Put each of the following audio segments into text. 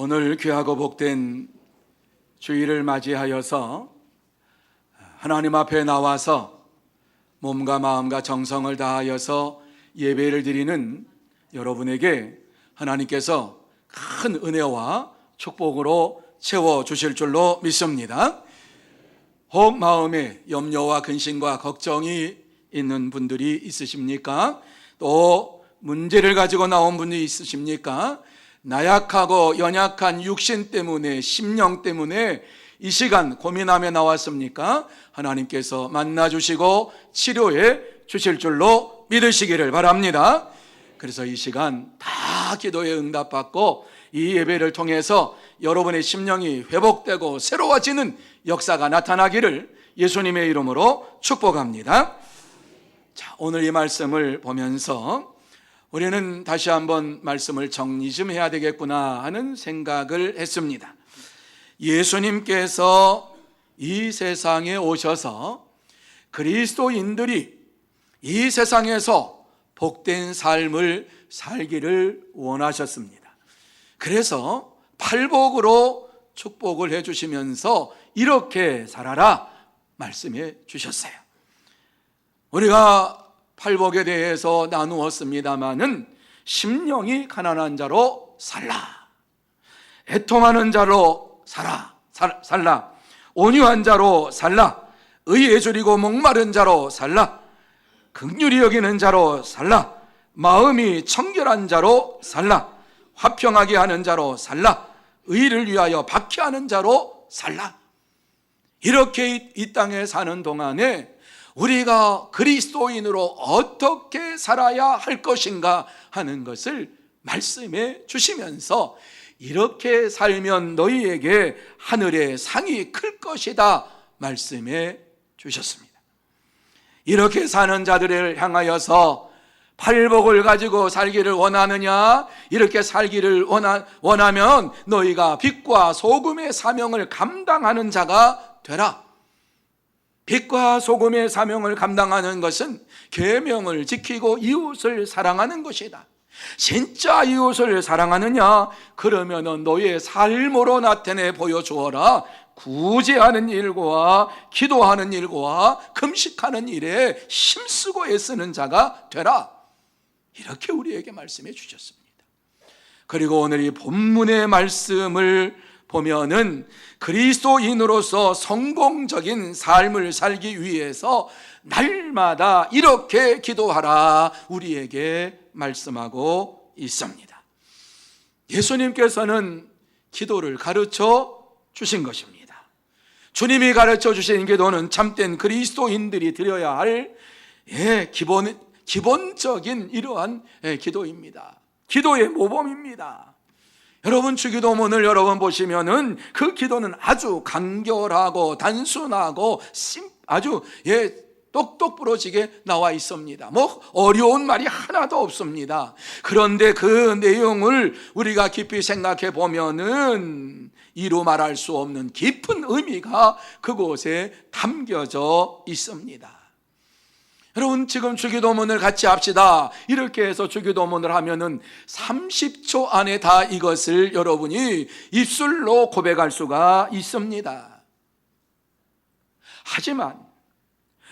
오늘 귀하고 복된 주일을 맞이하여서 하나님 앞에 나와서 몸과 마음과 정성을 다하여서 예배를 드리는 여러분에게 하나님께서 큰 은혜와 축복으로 채워주실 줄로 믿습니다. 혹 마음에 염려와 근심과 걱정이 있는 분들이 있으십니까? 또 문제를 가지고 나온 분이 있으십니까? 나약하고 연약한 육신 때문에, 심령 때문에 이 시간 고민하며 나왔습니까? 하나님께서 만나주시고 치료해 주실 줄로 믿으시기를 바랍니다. 그래서 이 시간 다 기도에 응답받고 이 예배를 통해서 여러분의 심령이 회복되고 새로워지는 역사가 나타나기를 예수님의 이름으로 축복합니다. 자, 오늘 이 말씀을 보면서 우리는 다시 한번 말씀을 정리 좀 해야 되겠구나 하는 생각을 했습니다. 예수님께서 이 세상에 오셔서 그리스도인들이 이 세상에서 복된 삶을 살기를 원하셨습니다. 그래서 팔복으로 축복을 해주시면서 이렇게 살아라 말씀해 주셨어요. 우리가 팔복에 대해서 나누었습니다마는 심령이 가난한 자로 살라, 애통하는 자로 살라, 온유한 자로 살라, 의에 줄이고 목마른 자로 살라, 긍휼히 여기는 자로 살라, 마음이 청결한 자로 살라, 화평하게 하는 자로 살라, 의를 위하여 박해하는 자로 살라. 이렇게 이 땅에 사는 동안에 우리가 그리스도인으로 어떻게 살아야 할 것인가 하는 것을 말씀해 주시면서 이렇게 살면 너희에게 하늘의 상이 클 것이다 말씀해 주셨습니다. 이렇게 사는 자들을 향하여서 팔복을 가지고 살기를 원하느냐? 이렇게 살기를 원하면 너희가 빛과 소금의 사명을 감당하는 자가 되라. 빛과 소금의 사명을 감당하는 것은 계명을 지키고 이웃을 사랑하는 것이다. 진짜 이웃을 사랑하느냐? 그러면은 너의 삶으로 나타내 보여주어라. 구제하는 일과 기도하는 일과 금식하는 일에 힘쓰고 애쓰는 자가 되라. 이렇게 우리에게 말씀해 주셨습니다. 그리고 오늘 이 본문의 말씀을 보면은 그리스도인으로서 성공적인 삶을 살기 위해서 날마다 이렇게 기도하라 우리에게 말씀하고 있습니다. 예수님께서는 기도를 가르쳐 주신 것입니다. 주님이 가르쳐 주신 기도는 참된 그리스도인들이 드려야 할 기본적인 이러한 기도입니다. 기도의 모범입니다. 여러분 주기도문을 여러분 보시면은 그 기도는 아주 간결하고 단순하고 아주 똑똑 부러지게 나와 있습니다. 뭐 어려운 말이 하나도 없습니다. 그런데 그 내용을 우리가 깊이 생각해 보면은 이루 말할 수 없는 깊은 의미가 그곳에 담겨져 있습니다. 여러분 지금 주기도문을 같이 합시다. 이렇게 해서 주기도문을 하면은 30초 안에 다 이것을 여러분이 입술로 고백할 수가 있습니다. 하지만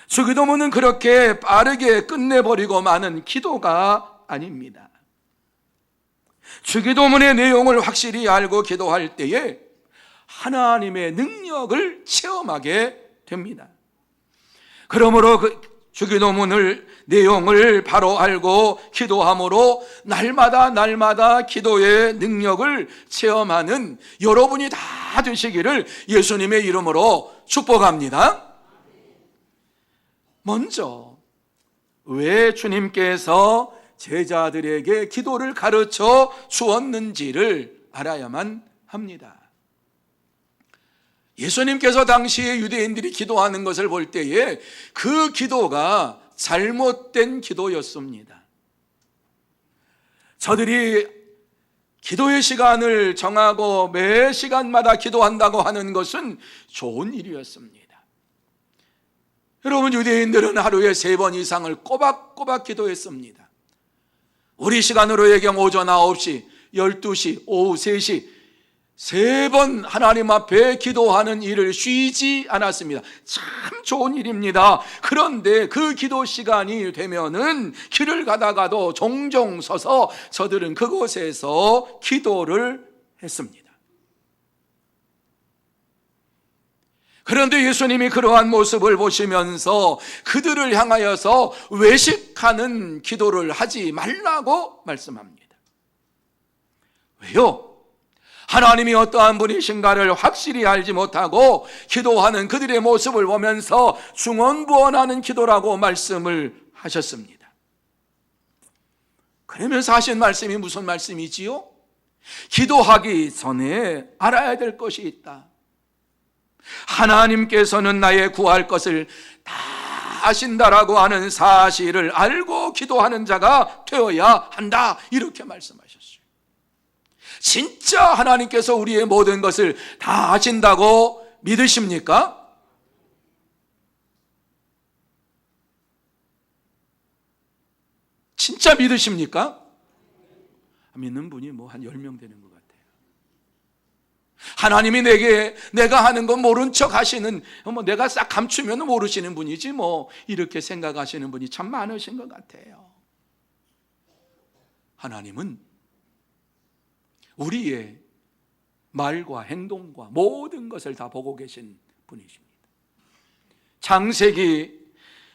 주기도문은 그렇게 빠르게 끝내버리고 마는 기도가 아닙니다. 주기도문의 내용을 확실히 알고 기도할 때에 하나님의 능력을 체험하게 됩니다. 그러므로 주기도문을 내용을 바로 알고 기도함으로 날마다 기도의 능력을 체험하는 여러분이 다 되시기를 예수님의 이름으로 축복합니다. 먼저 왜 주님께서 제자들에게 기도를 가르쳐 주었는지를 알아야만 합니다. 예수님께서 당시에 유대인들이 기도하는 것을 볼 때에 그 기도가 잘못된 기도였습니다. 저들이 기도의 시간을 정하고 매 시간마다 기도한다고 하는 것은 좋은 일이었습니다. 여러분 유대인들은 하루에 3번 이상을 꼬박꼬박 기도했습니다. 우리 시간으로 얘기하면 오전 9시, 12시, 오후 3시 3번 하나님 앞에 기도하는 일을 쉬지 않았습니다. 참 좋은 일입니다. 그런데 그 기도 시간이 되면은 길을 가다가도 종종 서서 저들은 그곳에서 기도를 했습니다. 그런데 예수님이 그러한 모습을 보시면서 그들을 향하여서 외식하는 기도를 하지 말라고 말씀합니다. 왜요? 하나님이 어떠한 분이신가를 확실히 알지 못하고 기도하는 그들의 모습을 보면서 중언부언하는 기도라고 말씀을 하셨습니다. 그러면서 하신 말씀이 무슨 말씀이지요? 기도하기 전에 알아야 될 것이 있다. 하나님께서는 나의 구할 것을 다 아신다라고 하는 사실을 알고 기도하는 자가 되어야 한다, 이렇게 말씀하셨어요. 진짜 하나님께서 우리의 모든 것을 다 아신다고 믿으십니까? 진짜 믿으십니까? 믿는 분이 한 10명 되는 것 같아요. 하나님이 내가 하는 건 모른 척 하시는, 내가 싹 감추면 모르시는 분이지 이렇게 생각하시는 분이 참 많으신 것 같아요. 하나님은 우리의 말과 행동과 모든 것을 다 보고 계신 분이십니다. 창세기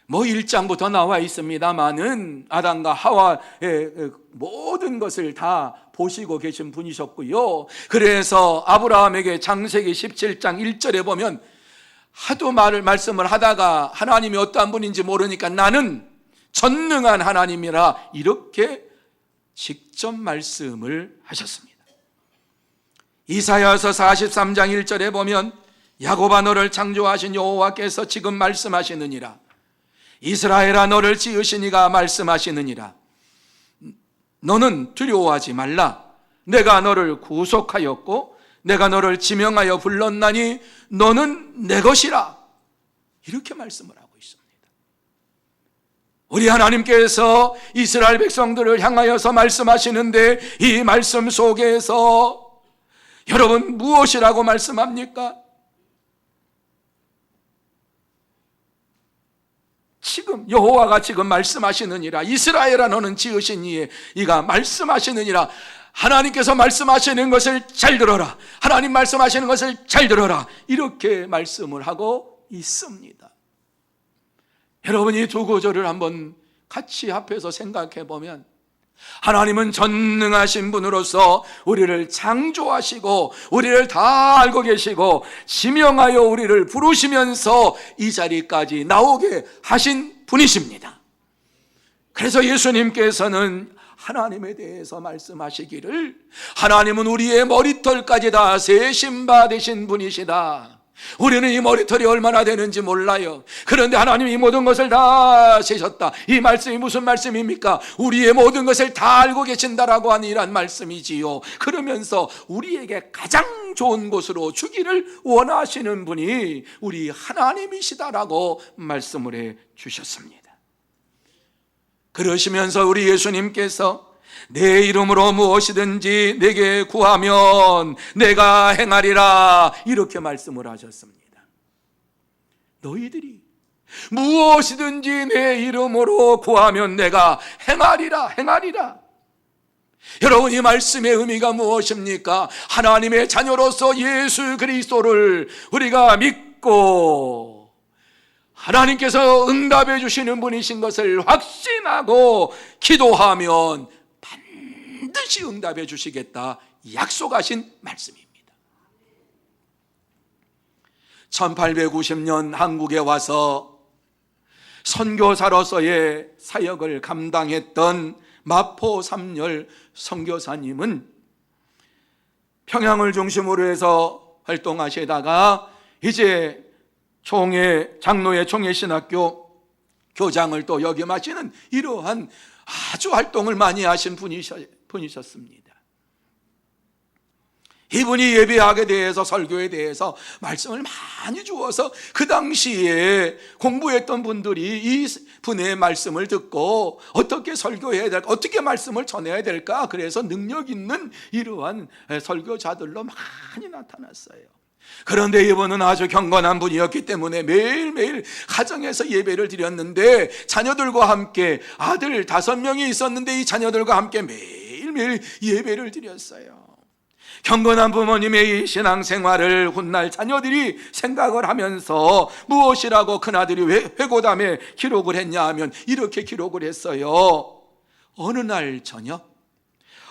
1장부터 나와 있습니다마는 아담과 하와의 모든 것을 다 보시고 계신 분이셨고요. 그래서 아브라함에게 창세기 17장 1절에 보면 하도 말씀을 하다가 하나님이 어떠한 분인지 모르니까 나는 전능한 하나님이라 이렇게 직접 말씀을 하셨습니다. 이사야서 43장 1절에 보면 야곱아 너를 창조하신 여호와께서 지금 말씀하시느니라. 이스라엘아 너를 지으신 이가 말씀하시느니라. 너는 두려워하지 말라. 내가 너를 구속하였고 내가 너를 지명하여 불렀나니 너는 내 것이라. 이렇게 말씀을 하고 있습니다. 우리 하나님께서 이스라엘 백성들을 향하여서 말씀하시는데 이 말씀 속에서 여러분 무엇이라고 말씀합니까? 지금 여호와가 지금 말씀하시느니라. 이스라엘아 너는 지으신 이가 말씀하시느니라. 하나님께서 말씀하시는 것을 잘 들어라. 하나님 말씀하시는 것을 잘 들어라. 이렇게 말씀을 하고 있습니다. 여러분 이 두 구절을 한번 같이 합해서 생각해 보면 하나님은 전능하신 분으로서 우리를 창조하시고 우리를 다 알고 계시고 지명하여 우리를 부르시면서 이 자리까지 나오게 하신 분이십니다. 그래서 예수님께서는 하나님에 대해서 말씀하시기를 하나님은 우리의 머리털까지 다 세신 바 되신 분이시다. 우리는 이 머리털이 얼마나 되는지 몰라요. 그런데 하나님이 이 모든 것을 다 세셨다. 이 말씀이 무슨 말씀입니까? 우리의 모든 것을 다 알고 계신다라고 하는 이란 말씀이지요. 그러면서 우리에게 가장 좋은 곳으로 주기를 원하시는 분이 우리 하나님이시다라고 말씀을 해 주셨습니다. 그러시면서 우리 예수님께서 내 이름으로 무엇이든지 내게 구하면 내가 행하리라 이렇게 말씀을 하셨습니다. 너희들이 무엇이든지 내 이름으로 구하면 내가 행하리라. 여러분 이 말씀의 의미가 무엇입니까? 하나님의 자녀로서 예수 그리스도를 우리가 믿고 하나님께서 응답해 주시는 분이신 것을 확신하고 기도하면 반드시 응답해 주시겠다 약속하신 말씀입니다. 1890년 한국에 와서 선교사로서의 사역을 감당했던 마포 삼열 선교사님은 평양을 중심으로 해서 활동하시다가 이제 장로의 총회신학교 교장을 또 역임하시는 이러한 아주 활동을 많이 하신 분이셨습니다. 이분이 예배하게 대해서, 설교에 대해서 말씀을 많이 주어서 그 당시에 공부했던 분들이 이 분의 말씀을 듣고 어떻게 설교해야 될까, 어떻게 말씀을 전해야 될까, 그래서 능력 있는 이러한 설교자들로 많이 나타났어요. 그런데 이분은 아주 경건한 분이었기 때문에 매일매일 가정에서 예배를 드렸는데, 자녀들과 함께, 아들 5명이 있었는데 이 자녀들과 함께 매일매일 예배를 드렸어요. 경건한 부모님의 이 신앙생활을 훗날 자녀들이 생각을 하면서 무엇이라고 큰아들이 회고담에 기록을 했냐 하면 이렇게 기록을 했어요. 어느 날 저녁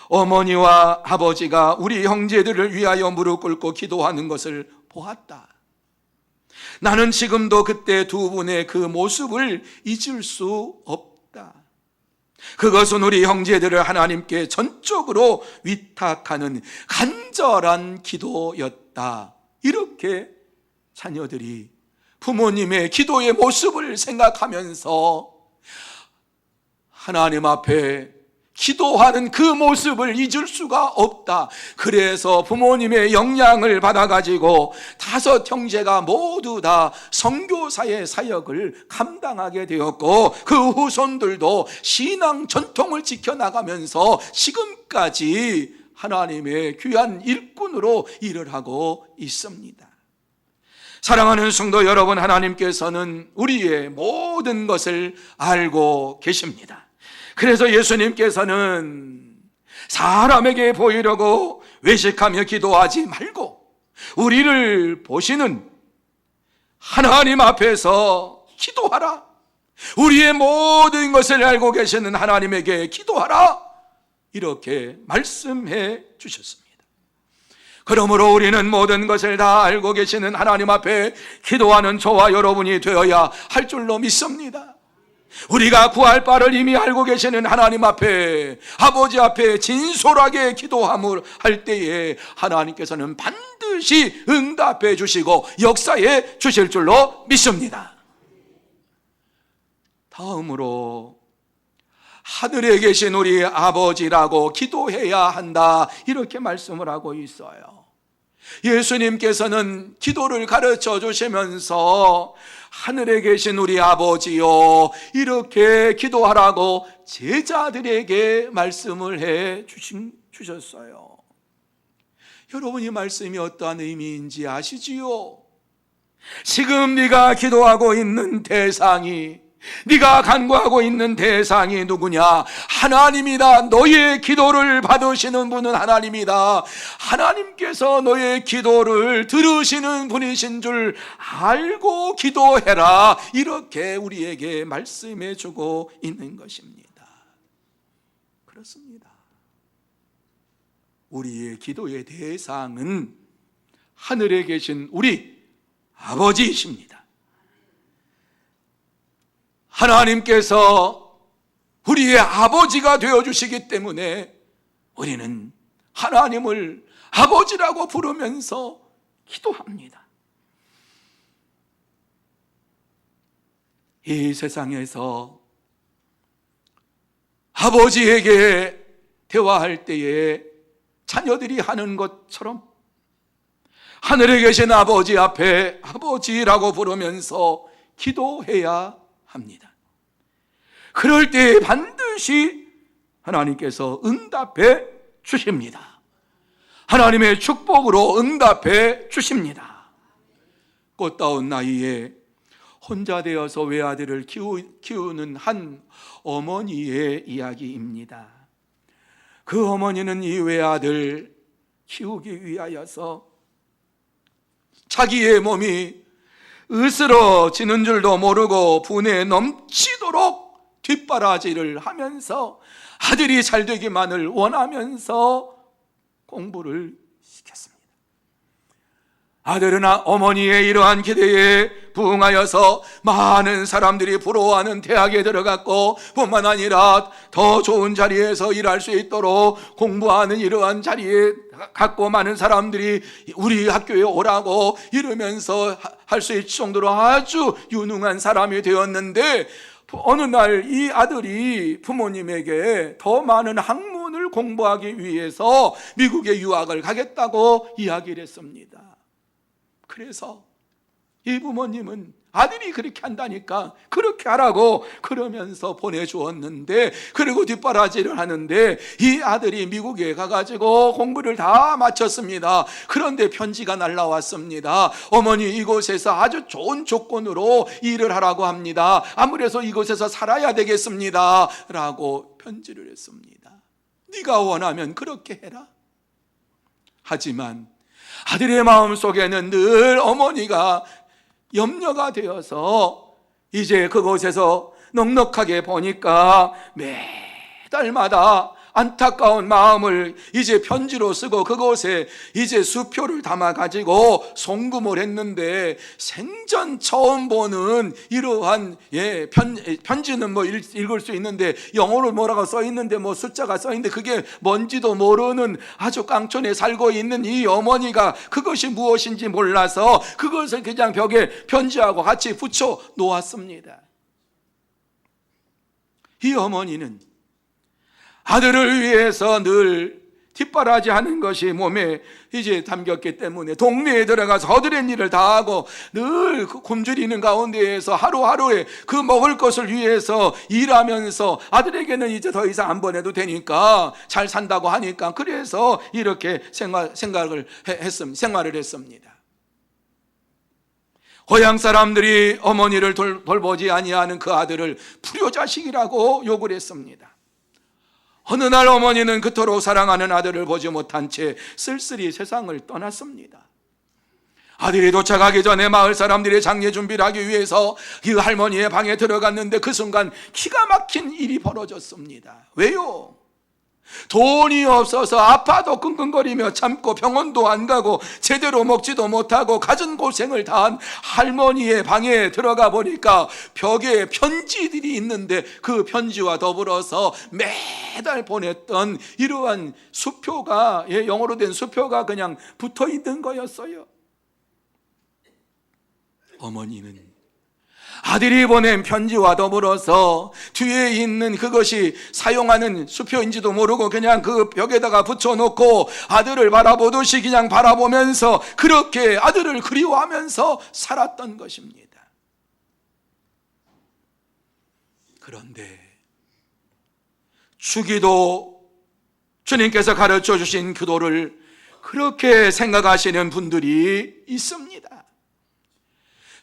어머니와 아버지가 우리 형제들을 위하여 무릎 꿇고 기도하는 것을 보았다. 나는 지금도 그때 두 분의 그 모습을 잊을 수 없다. 그것은 우리 형제들을 하나님께 전적으로 위탁하는 간절한 기도였다. 이렇게 자녀들이 부모님의 기도의 모습을 생각하면서 하나님 앞에 기도하는 그 모습을 잊을 수가 없다. 그래서 부모님의 영향을 받아가지고 5 형제가 모두 다 선교사의 사역을 감당하게 되었고, 그 후손들도 신앙 전통을 지켜나가면서 지금까지 하나님의 귀한 일꾼으로 일을 하고 있습니다. 사랑하는 성도 여러분, 하나님께서는 우리의 모든 것을 알고 계십니다. 그래서 예수님께서는 사람에게 보이려고 외식하며 기도하지 말고 우리를 보시는 하나님 앞에서 기도하라. 우리의 모든 것을 알고 계시는 하나님에게 기도하라. 이렇게 말씀해 주셨습니다. 그러므로 우리는 모든 것을 다 알고 계시는 하나님 앞에 기도하는 저와 여러분이 되어야 할 줄로 믿습니다. 우리가 구할 바를 이미 알고 계시는 하나님 앞에, 아버지 앞에 진솔하게 기도함을 할 때에 하나님께서는 반드시 응답해 주시고 역사해 주실 줄로 믿습니다. 다음으로 하늘에 계신 우리 아버지라고 기도해야 한다, 이렇게 말씀을 하고 있어요. 예수님께서는 기도를 가르쳐 주시면서 하늘에 계신 우리 아버지요, 이렇게 기도하라고 제자들에게 말씀을 해 주셨어요. 여러분, 이 말씀이 어떠한 의미인지 아시지요? 지금 네가 기도하고 있는 대상이, 네가 간구하고 있는 대상이 누구냐? 하나님이다. 너의 기도를 받으시는 분은 하나님이다. 하나님께서 너의 기도를 들으시는 분이신 줄 알고 기도해라. 이렇게 우리에게 말씀해 주고 있는 것입니다. 그렇습니다. 우리의 기도의 대상은 하늘에 계신 우리 아버지이십니다. 하나님께서 우리의 아버지가 되어주시기 때문에 우리는 하나님을 아버지라고 부르면서 기도합니다. 이 세상에서 아버지에게 대화할 때에 자녀들이 하는 것처럼 하늘에 계신 아버지 앞에 아버지라고 부르면서 기도해야 합니다. 그럴 때 반드시 하나님께서 응답해 주십니다. 하나님의 축복으로 응답해 주십니다. 꽃다운 나이에 혼자 되어서 외아들을 키우는 한 어머니의 이야기입니다. 그 어머니는 이 외아들 키우기 위하여서 자기의 몸이 으스러지는 줄도 모르고 분에 넘치도록 뒷바라지를 하면서 아들이 잘 되기만을 원하면서 공부를 시켰습니다. 아들은 어머니의 이러한 기대에 부응하여서 많은 사람들이 부러워하는 대학에 들어갔고, 뿐만 아니라 더 좋은 자리에서 일할 수 있도록 공부하는 이러한 자리에 갖고 많은 사람들이 우리 학교에 오라고 이러면서 할 수 있을 정도로 아주 유능한 사람이 되었는데, 어느 날 이 아들이 부모님에게 더 많은 학문을 공부하기 위해서 미국에 유학을 가겠다고 이야기를 했습니다. 그래서 이 부모님은 아들이 그렇게 한다니까 그렇게 하라고 그러면서 보내주었는데, 그리고 뒷바라지를 하는데 이 아들이 미국에 가가지고 공부를 다 마쳤습니다. 그런데 편지가 날라왔습니다. 어머니, 이곳에서 아주 좋은 조건으로 일을 하라고 합니다. 아무래도 이곳에서 살아야 되겠습니다 라고 편지를 했습니다. 네가 원하면 그렇게 해라. 하지만 아들의 마음속에는 늘 어머니가 염려가 되어서 이제 그곳에서 넉넉하게 보니까 매달마다 안타까운 마음을 이제 편지로 쓰고 그곳에 이제 수표를 담아가지고 송금을 했는데, 생전 처음 보는 이러한 편지는 뭐 읽을 수 있는데 영어로 뭐라고 써있는데 뭐 숫자가 써있는데 그게 뭔지도 모르는 아주 깡촌에 살고 있는 이 어머니가 그것이 무엇인지 몰라서 그것을 그냥 벽에 편지하고 같이 붙여 놓았습니다. 이 어머니는 아들을 위해서 늘 뒷바라지하는 것이 몸에 이제 담겼기 때문에 동네에 들어가서 허드렛 일을 다 하고 늘 굶주리는 가운데에서 하루하루에 그 먹을 것을 위해서 일하면서 아들에게는 이제 더 이상 안 보내도 되니까 잘 산다고 하니까 그래서 이렇게 생활을 했습니다. 고향 사람들이 어머니를 돌보지 아니하는 그 아들을 불효자식이라고 욕을 했습니다. 어느 날 어머니는 그토록 사랑하는 아들을 보지 못한 채 쓸쓸히 세상을 떠났습니다. 아들이 도착하기 전에 마을 사람들이 장례 준비를 하기 위해서 그 할머니의 방에 들어갔는데 그 순간 기가 막힌 일이 벌어졌습니다. 왜요? 돈이 없어서 아파도 끙끙거리며 참고 병원도 안 가고 제대로 먹지도 못하고 갖은 고생을 다한 할머니의 방에 들어가 보니까 벽에 편지들이 있는데 그 편지와 더불어서 매달 보냈던 이러한 수표가, 영어로 된 수표가 그냥 붙어 있는 거였어요. 어머니는 아들이 보낸 편지와 더불어서 뒤에 있는 그것이 사용하는 수표인지도 모르고 그냥 그 벽에다가 붙여놓고 아들을 바라보듯이 그냥 바라보면서 그렇게 아들을 그리워하면서 살았던 것입니다. 그런데 주기도, 주님께서 가르쳐 주신 기도를 그렇게 생각하시는 분들이 있습니다.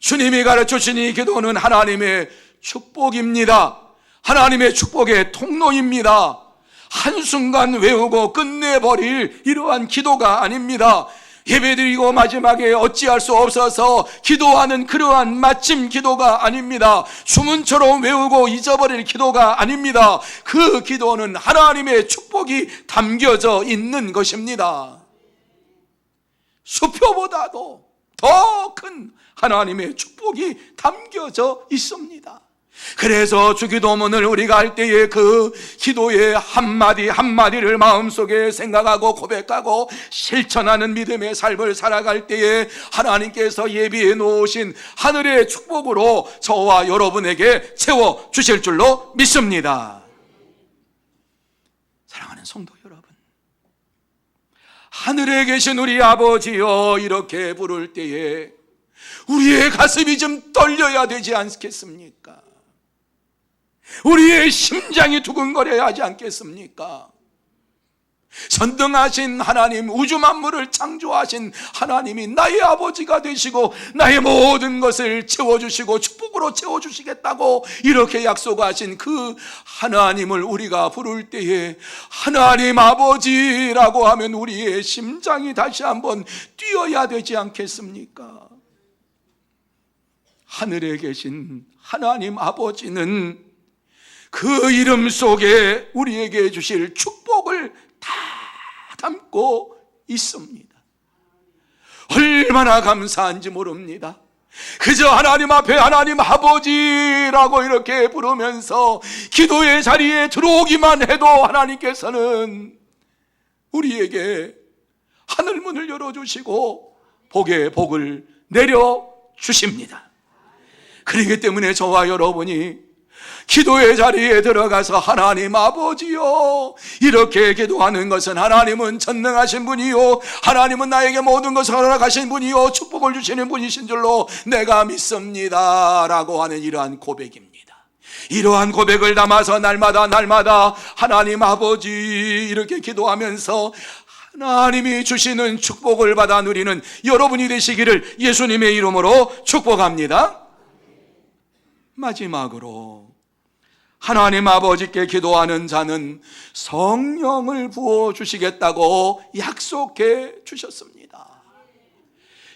주님이 가르쳐 주신 이 기도는 하나님의 축복입니다. 하나님의 축복의 통로입니다. 한순간 외우고 끝내버릴 이러한 기도가 아닙니다. 예배드리고 마지막에 어찌할 수 없어서 기도하는 그러한 마침 기도가 아닙니다. 주문처럼 외우고 잊어버릴 기도가 아닙니다. 그 기도는 하나님의 축복이 담겨져 있는 것입니다. 수표보다도 더 큰 하나님의 축복이 담겨져 있습니다. 그래서 주기도문을 우리가 할 때에 그 기도의 한마디 한마디를 마음속에 생각하고 고백하고 실천하는 믿음의 삶을 살아갈 때에 하나님께서 예비해 놓으신 하늘의 축복으로 저와 여러분에게 채워주실 줄로 믿습니다. 사랑하는 성도 여러분, 하늘에 계신 우리 아버지여 이렇게 부를 때에 우리의 가슴이 좀 떨려야 되지 않겠습니까? 우리의 심장이 두근거려야 하지 않겠습니까? 전능하신 하나님, 우주 만물을 창조하신 하나님이 나의 아버지가 되시고 나의 모든 것을 채워주시고 축복으로 채워주시겠다고 이렇게 약속하신 그 하나님을 우리가 부를 때에 하나님 아버지라고 하면 우리의 심장이 다시 한번 뛰어야 되지 않겠습니까? 하늘에 계신 하나님 아버지는 그 이름 속에 우리에게 주실 축복을 다 담고 있습니다. 얼마나 감사한지 모릅니다. 그저 하나님 앞에 하나님 아버지라고 이렇게 부르면서 기도의 자리에 들어오기만 해도 하나님께서는 우리에게 하늘문을 열어주시고 복의 복을 내려주십니다. 그렇기 때문에 저와 여러분이 기도의 자리에 들어가서 하나님 아버지요, 이렇게 기도하는 것은 하나님은 전능하신 분이요, 하나님은 나에게 모든 것을 허락하신 분이요, 축복을 주시는 분이신 줄로 내가 믿습니다 라고 하는 이러한 고백입니다. 이러한 고백을 담아서 날마다 하나님 아버지 이렇게 기도하면서 하나님이 주시는 축복을 받아 누리는 여러분이 되시기를 예수님의 이름으로 축복합니다. 마지막으로 하나님 아버지께 기도하는 자는 성령을 부어주시겠다고 약속해 주셨습니다.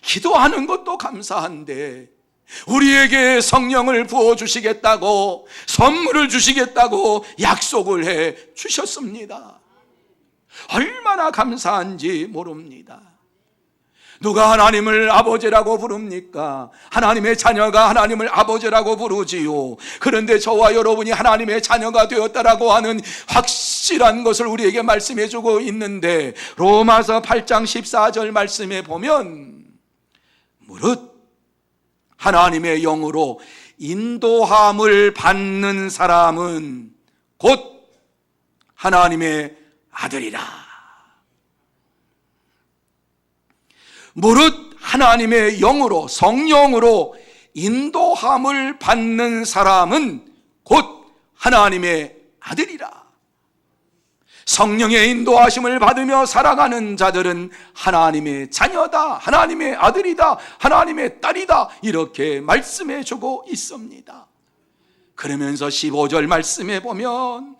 기도하는 것도 감사한데 우리에게 성령을 부어주시겠다고, 선물을 주시겠다고 약속을 해 주셨습니다. 얼마나 감사한지 모릅니다. 누가 하나님을 아버지라고 부릅니까? 하나님의 자녀가 하나님을 아버지라고 부르지요. 그런데 저와 여러분이 하나님의 자녀가 되었다라고 하는 확실한 것을 우리에게 말씀해 주고 있는데, 로마서 8장 14절 말씀에 보면 무릇 하나님의 영으로 인도함을 받는 사람은 곧 하나님의 아들이라. 무릇 하나님의 영으로, 성령으로 인도함을 받는 사람은 곧 하나님의 아들이라. 성령의 인도하심을 받으며 살아가는 자들은 하나님의 자녀다, 하나님의 아들이다, 하나님의 딸이다, 이렇게 말씀해 주고 있습니다. 그러면서 15절 말씀에 보면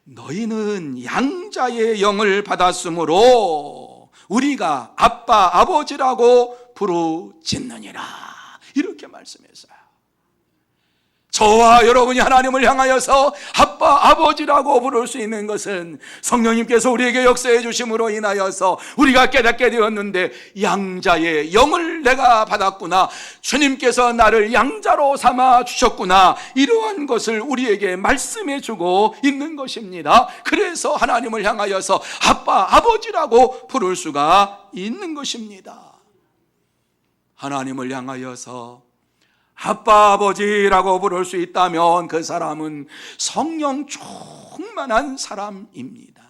너희는 양자의 영을 받았으므로 우리가 아빠 아버지라고 부르짖느니라, 이렇게 말씀했어요. 저와 여러분이 하나님을 향하여서 아빠 아버지라고 부를 수 있는 것은 성령님께서 우리에게 역사해 주심으로 인하여서 우리가 깨닫게 되었는데, 양자의 영을 내가 받았구나, 주님께서 나를 양자로 삼아 주셨구나, 이러한 것을 우리에게 말씀해 주고 있는 것입니다. 그래서 하나님을 향하여서 아빠 아버지라고 부를 수가 있는 것입니다. 하나님을 향하여서 아빠 아버지라고 부를 수 있다면 그 사람은 성령 충만한 사람입니다.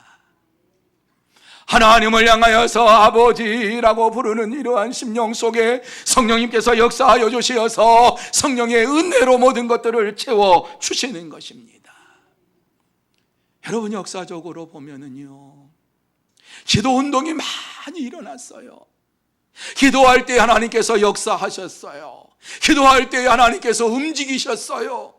하나님을 향하여서 아버지라고 부르는 이러한 심령 속에 성령님께서 역사하여 주시어서 성령의 은혜로 모든 것들을 채워 주시는 것입니다. 여러분, 역사적으로 보면은요, 기도 운동이 많이 일어났어요. 기도할 때 하나님께서 역사하셨어요. 기도할 때 하나님께서 움직이셨어요.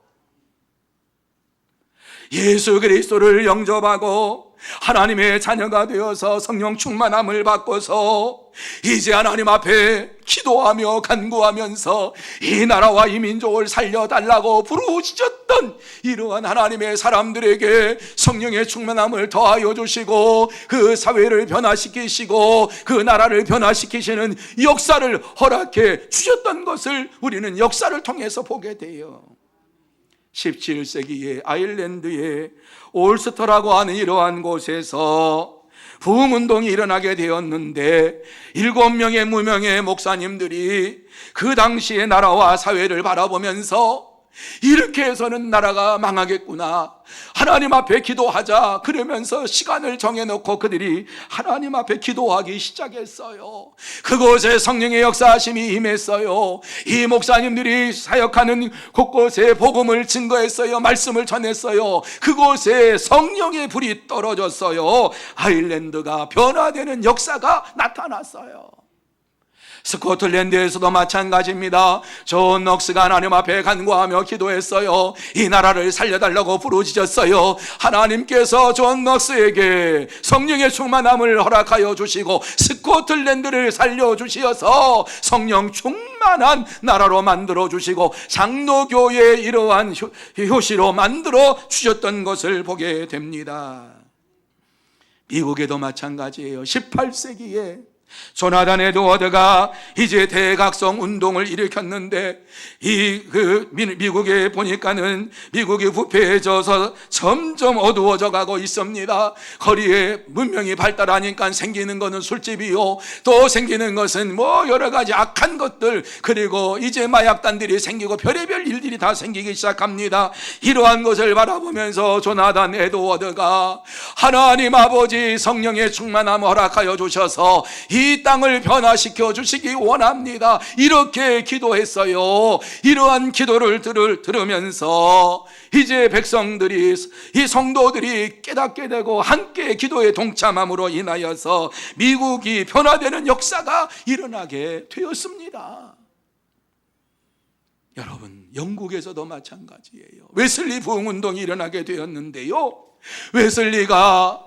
예수 그리스도를 영접하고 하나님의 자녀가 되어서 성령 충만함을 받고서 이제 하나님 앞에 기도하며 간구하면서 이 나라와 이 민족을 살려달라고 부르짖었던 이러한 하나님의 사람들에게 성령의 충만함을 더하여 주시고 그 사회를 변화시키시고 그 나라를 변화시키시는 역사를 허락해 주셨던 것을 우리는 역사를 통해서 보게 돼요. 17세기에 아일랜드의 올스터라고 하는 이러한 곳에서 부흥운동이 일어나게 되었는데 7명의 무명의 목사님들이 그 당시의 나라와 사회를 바라보면서 이렇게 해서는 나라가 망하겠구나, 하나님 앞에 기도하자, 그러면서 시간을 정해놓고 그들이 하나님 앞에 기도하기 시작했어요. 그곳에 성령의 역사하심이 임했어요. 이 목사님들이 사역하는 곳곳에 복음을 증거했어요. 말씀을 전했어요. 그곳에 성령의 불이 떨어졌어요. 아일랜드가 변화되는 역사가 나타났어요. 스코틀랜드에서도 마찬가지입니다. 존 넉스가 하나님 앞에 간구하며 기도했어요. 이 나라를 살려달라고 부르짖었어요. 하나님께서 존 넉스에게 성령의 충만함을 허락하여 주시고 스코틀랜드를 살려주시어서 성령 충만한 나라로 만들어 주시고 장로교회의 이러한 효시로 만들어 주셨던 것을 보게 됩니다. 미국에도 마찬가지예요. 18세기에 조나단 에드워드가 이제 대각성 운동을 일으켰는데 미국에 보니까는 미국이 부패해져서 점점 어두워져 가고 있습니다. 거리에 문명이 발달하니까 생기는 것은 술집이요, 또 생기는 것은 뭐 여러 가지 악한 것들, 그리고 이제 마약단들이 생기고 별의별 일들이 다 생기기 시작합니다. 이러한 것을 바라보면서 조나단 에드워드가 하나님 아버지 성령의 충만함을 허락하여 주셔서 이 땅을 변화시켜 주시기 원합니다. 이렇게 기도했어요. 이러한 기도를 들으면서 이제 백성들이, 이 성도들이 깨닫게 되고 함께 기도에 동참함으로 인하여서 미국이 변화되는 역사가 일어나게 되었습니다. 여러분, 영국에서도 마찬가지예요. 웨슬리 부흥운동이 일어나게 되었는데요, 웨슬리가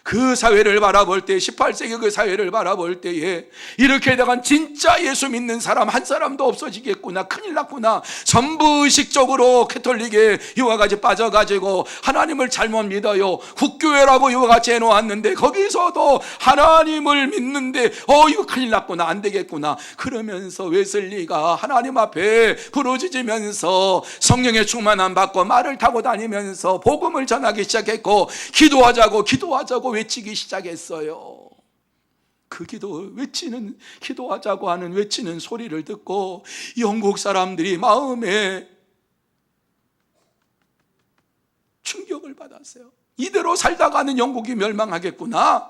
그 사회를 바라볼 때, 18세기 그 사회를 바라볼 때에 이렇게 되간 진짜 예수 믿는 사람 한 사람도 없어지겠구나, 큰일 났구나, 전부 의식적으로 캐톨릭에 이와 같이 빠져가지고 하나님을 잘못 믿어요, 국교회라고 이와 같이 해놓았는데 거기서도 하나님을 믿는데 이거 큰일 났구나, 안 되겠구나, 그러면서 웨슬리가 하나님 앞에 부르짖으면서 성령의 충만함 받고 말을 타고 다니면서 복음을 전하기 시작했고, 기도하자고 외치기 시작했어요. 그 기도하자고 하는 외치는 소리를 듣고 영국 사람들이 마음에 충격을 받았어요. 이대로 살다가는 영국이 멸망하겠구나,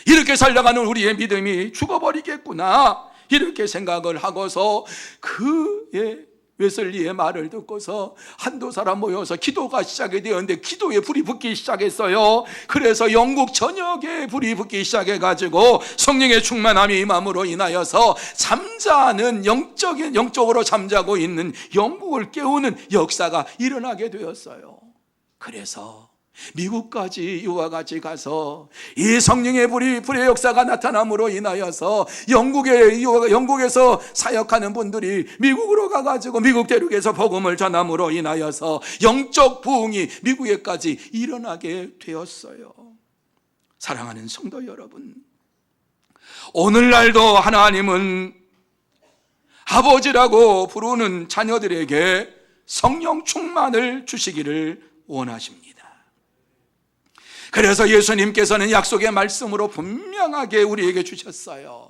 이렇게 살다가는 우리의 믿음이 죽어버리겠구나, 이렇게 생각을 하고서 웨슬리의 말을 듣고서 한두 사람 모여서 기도가 시작이 되었는데 기도에 불이 붙기 시작했어요. 그래서 영국 전역에 불이 붙기 시작해가지고 성령의 충만함이 임함으로 인하여서 잠자는 영적으로 잠자고 있는 영국을 깨우는 역사가 일어나게 되었어요. 그래서 미국까지 이와 같이 가서 이 성령의 불의 역사가 나타남으로 인하여서 영국에서 사역하는 분들이 미국으로 가가지고 미국 대륙에서 복음을 전함으로 인하여서 영적 부흥이 미국에까지 일어나게 되었어요. 사랑하는 성도 여러분, 오늘날도 하나님은 아버지라고 부르는 자녀들에게 성령 충만을 주시기를 원하십니다. 그래서 예수님께서는 약속의 말씀으로 분명하게 우리에게 주셨어요.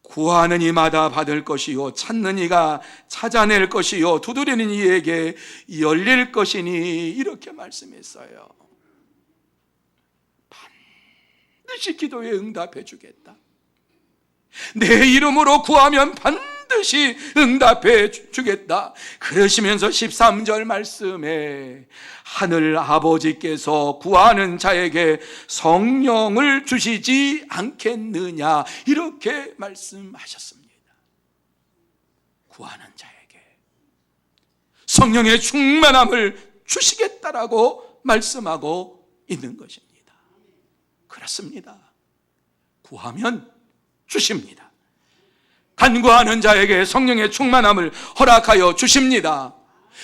구하는 이마다 받을 것이요, 찾는 이가 찾아낼 것이요, 두드리는 이에게 열릴 것이니, 이렇게 말씀했어요. 반드시 기도에 응답해 주겠다. 내 이름으로 구하면 반드시 응답해 주겠다. 그러시면서 13절 말씀에 하늘 아버지께서 구하는 자에게 성령을 주시지 않겠느냐, 이렇게 말씀하셨습니다. 구하는 자에게 성령의 충만함을 주시겠다라고 말씀하고 있는 것입니다. 그렇습니다. 구하면 주십니다. 간구하는 자에게 성령의 충만함을 허락하여 주십니다.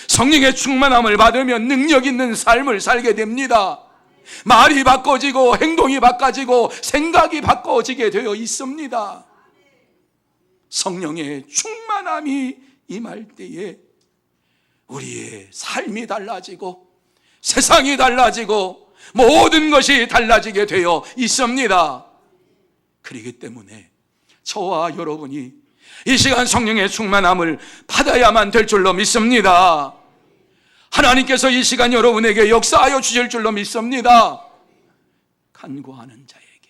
성령의 충만함을 받으면 능력 있는 삶을 살게 됩니다. 말이 바꿔지고 행동이 바꿔지고 생각이 바꿔지게 되어 있습니다. 성령의 충만함이 임할 때에 우리의 삶이 달라지고 세상이 달라지고 모든 것이 달라지게 되어 있습니다. 그렇기 때문에 저와 여러분이 이 시간 성령의 충만함을 받아야만 될 줄로 믿습니다. 하나님께서 이 시간 여러분에게 역사하여 주실 줄로 믿습니다. 간구하는 자에게,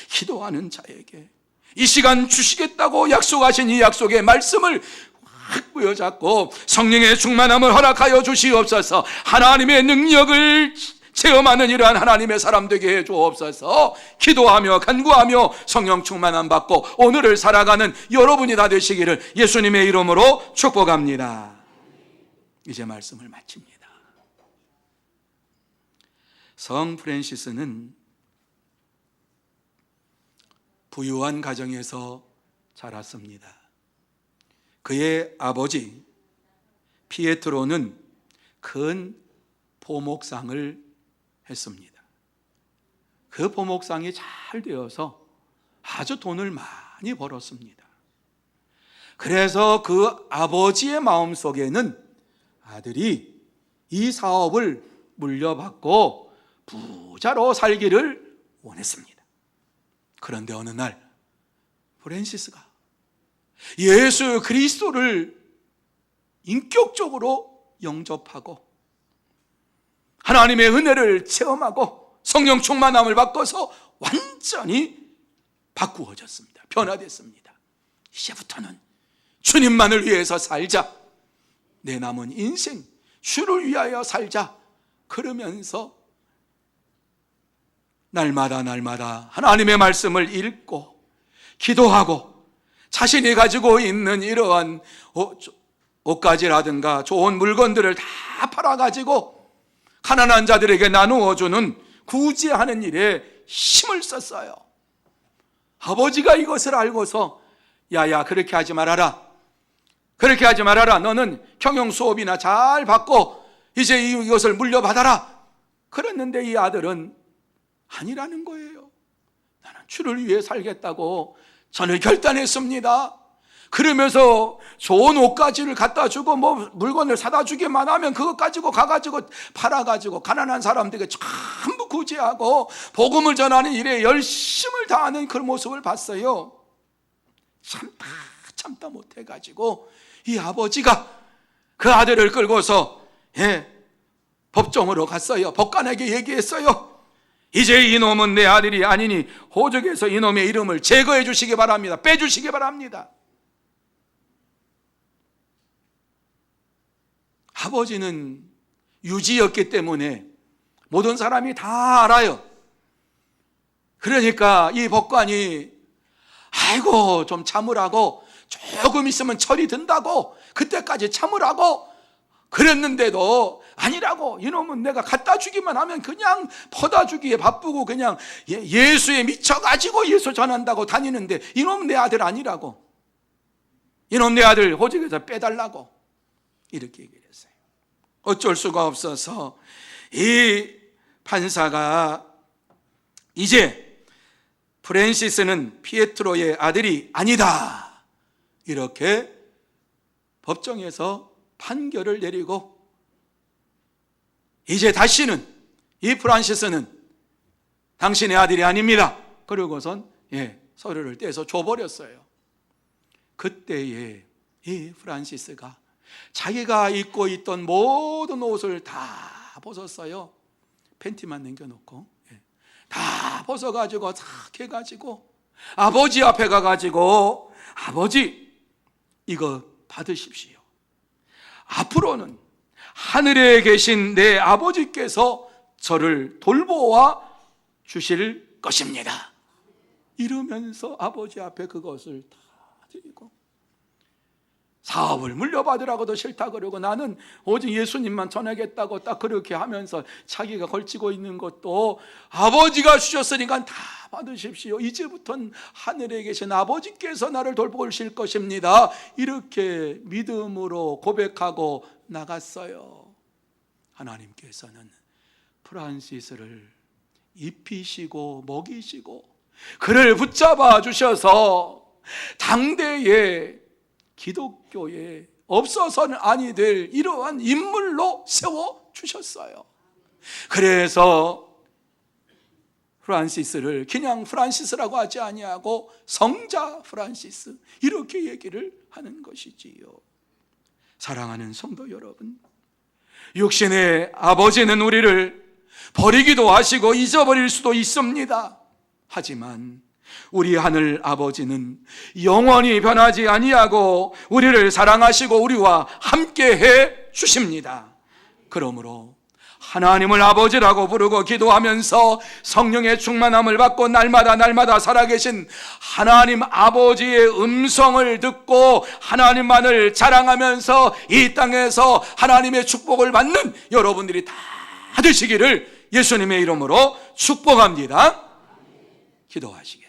기도하는 자에게 이 시간 주시겠다고 약속하신 이 약속의 말씀을 확 부여잡고 성령의 충만함을 허락하여 주시옵소서. 하나님의 능력을 체험하는 이러한 하나님의 사람 되게 해 주옵소서. 기도하며 간구하며 성령 충만함 받고 오늘을 살아가는 여러분이 다 되시기를 예수님의 이름으로 축복합니다. 이제 말씀을 마칩니다. 성 프란시스는 부유한 가정에서 자랐습니다. 그의 아버지 피에트로는 큰 포목상을 했습니다. 그 포목상이 잘 되어서 아주 돈을 많이 벌었습니다. 그래서 그 아버지의 마음속에는 아들이 이 사업을 물려받고 부자로 살기를 원했습니다. 그런데 어느 날 프란시스가 예수 그리스도를 인격적으로 영접하고 하나님의 은혜를 체험하고 성령 충만함을 받고서 완전히 바꾸어졌습니다. 변화됐습니다. 이제부터는 주님만을 위해서 살자, 내 남은 인생 주를 위하여 살자, 그러면서 날마다 하나님의 말씀을 읽고 기도하고 자신이 가지고 있는 이러한 옷가지라든가 좋은 물건들을 다 팔아가지고 가난한 자들에게 나누어주는 구제하는 일에 힘을 썼어요. 아버지가 이것을 알고서 야야 그렇게 하지 말아라, 그렇게 하지 말아라, 너는 경영 수업이나 잘 받고 이제 이것을 물려받아라. 그랬는데 이 아들은 아니라는 거예요. 나는 주를 위해 살겠다고 저는 결단했습니다. 그러면서 좋은 옷가지를 갖다 주고 뭐 물건을 사다 주기만 하면 그것 가지고 가가지고 팔아가지고 가난한 사람들에게 전부 구제하고 복음을 전하는 일에 열심을 다하는 그런 모습을 봤어요. 참다 못해가지고 이 아버지가 그 아들을 끌고서 법정으로 갔어요. 법관에게 얘기했어요. 이제 이놈은 내 아들이 아니니 호적에서 이놈의 이름을 제거해 주시기 바랍니다. 빼주시기 바랍니다. 아버지는 유지였기 때문에 모든 사람이 다 알아요. 그러니까 이 법관이 아이고 좀 참으라고, 조금 있으면 철이 든다고, 그때까지 참으라고 그랬는데도 아니라고, 이놈은 내가 갖다 주기만 하면 그냥 퍼다 주기에 바쁘고 그냥 예수에 미쳐가지고 예수 전한다고 다니는데 이놈은 내 아들 아니라고, 이놈 내 아들 호적에서 빼달라고 이렇게 얘기를 했어요. 어쩔 수가 없어서 이 판사가 이제 프란시스는 피에트로의 아들이 아니다, 이렇게 법정에서 판결을 내리고 이제 다시는 이 프란시스는 당신의 아들이 아닙니다. 그러고선 서류를 떼서 줘버렸어요. 그때에 이 프란시스가 자기가 입고 있던 모든 옷을 다 벗었어요. 팬티만 남겨놓고 다 벗어가지고 탁 해가지고 아버지 앞에 가가지고 아버지 이거 받으십시오. 앞으로는 하늘에 계신 내 아버지께서 저를 돌보아 주실 것입니다. 이러면서 아버지 앞에 그것을 다 드리고, 사업을 물려받으라고도 싫다 그러고 나는 오직 예수님만 전하겠다고 딱 그렇게 하면서 자기가 걸치고 있는 것도 아버지가 주셨으니까 다 받으십시오. 이제부터는 하늘에 계신 아버지께서 나를 돌보실 것입니다. 이렇게 믿음으로 고백하고 나갔어요. 하나님께서는 프란시스를 입히시고 먹이시고 그를 붙잡아 주셔서 당대에 기독교에 없어서는 아니 될 이러한 인물로 세워주셨어요. 그래서 프란시스를 그냥 프란시스라고 하지 아니하고 성자 프란시스 이렇게 얘기를 하는 것이지요. 사랑하는 성도 여러분, 육신의 아버지는 우리를 버리기도 하시고 잊어버릴 수도 있습니다. 하지만 우리 하늘 아버지는 영원히 변하지 아니하고 우리를 사랑하시고 우리와 함께해 주십니다. 그러므로 하나님을 아버지라고 부르고 기도하면서 성령의 충만함을 받고 날마다 살아계신 하나님 아버지의 음성을 듣고 하나님만을 자랑하면서 이 땅에서 하나님의 축복을 받는 여러분들이 다 되시기를 예수님의 이름으로 축복합니다. 기도하시겠습니다.